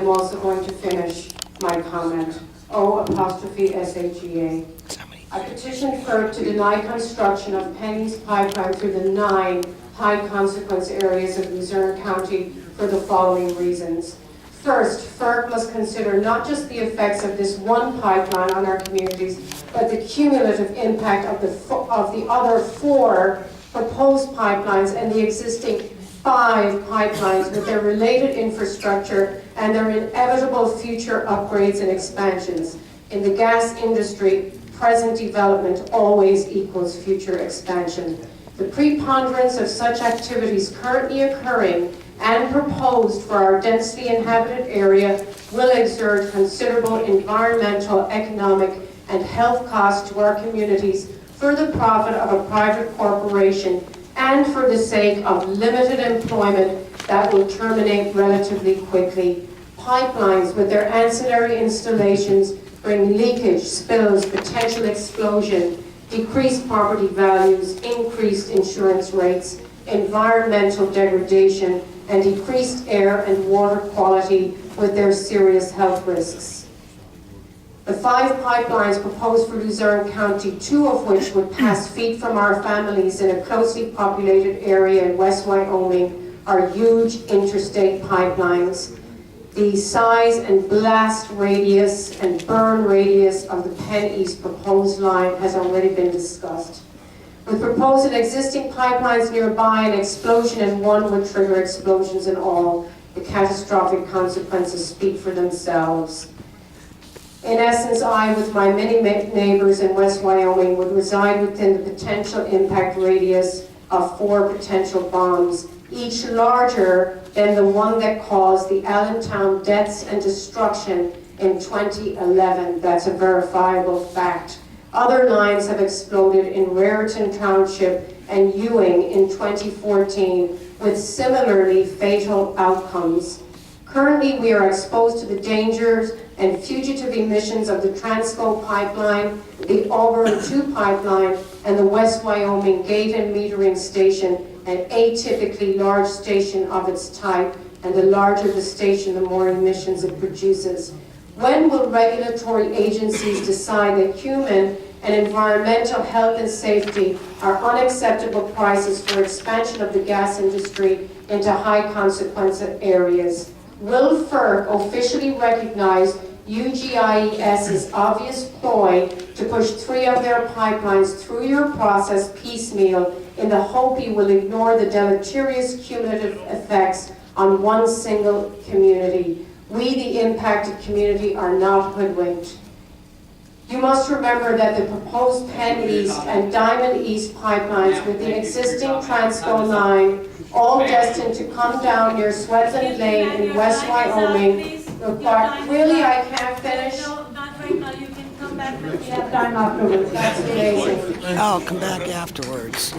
am also going to finish my comment. O''SHEA. I petition FERC to deny construction of Penn East Pipeline through the 9 high-consequence areas of Luzerne County for the following reasons. First, FERC must consider not just the effects of this one pipeline on our communities, but the cumulative impact of the other 4 proposed pipelines and the existing 5 pipelines with their related infrastructure and their inevitable future upgrades and expansions. In the gas industry, present development always equals future expansion. The preponderance of such activities currently occurring and proposed for our densely inhabited area will exert considerable environmental, economic, and health costs to our communities for the profit of a private corporation and for the sake of limited employment that will terminate relatively quickly. Pipelines with their ancillary installations bring leakage, spills, potential explosion, decreased property values, increased insurance rates, environmental degradation, and decreased air and water quality with their serious health risks. The 5 pipelines proposed for Luzerne County, 2 of which would pass feet from our families in a closely populated area in West Wyoming, are huge interstate pipelines. The size and blast radius and burn radius of the Penn East proposed line has already been discussed. With proposed and existing pipelines nearby, an explosion in one would trigger explosions in all. The catastrophic consequences speak for themselves. In essence, I, with my many neighbors in West Wyoming, would reside within the potential impact radius of 4 potential bombs, each larger than the one that caused the Allentown deaths and destruction in 2011. That's a verifiable fact. Other lines have exploded in Raritan Township and Ewing in 2014 with similarly fatal outcomes. Currently, we are exposed to the dangers and fugitive emissions of the Transco pipeline, the Auburn 2 pipeline, and the West Wyoming gate and metering station, an atypically large station of its type, and the larger the station, the more emissions it produces. When will regulatory agencies decide that human and environmental health and safety are unacceptable prices for expansion of the gas industry into high consequence areas? Will FERC officially recognize UGIES's obvious ploy to push 3 of their pipelines through your process piecemeal in the hope you will ignore the deleterious cumulative effects on one single community? We, the impacted community, are not hoodwinked. You must remember that the proposed Penn East and Diamond East pipelines with the existing Transco line, all destined to come down near Swedland Lane in West Wyoming, require... Really, I can't finish? No, not right now. You can come back when we have Time afterwards. That's amazing. I'll come back afterwards.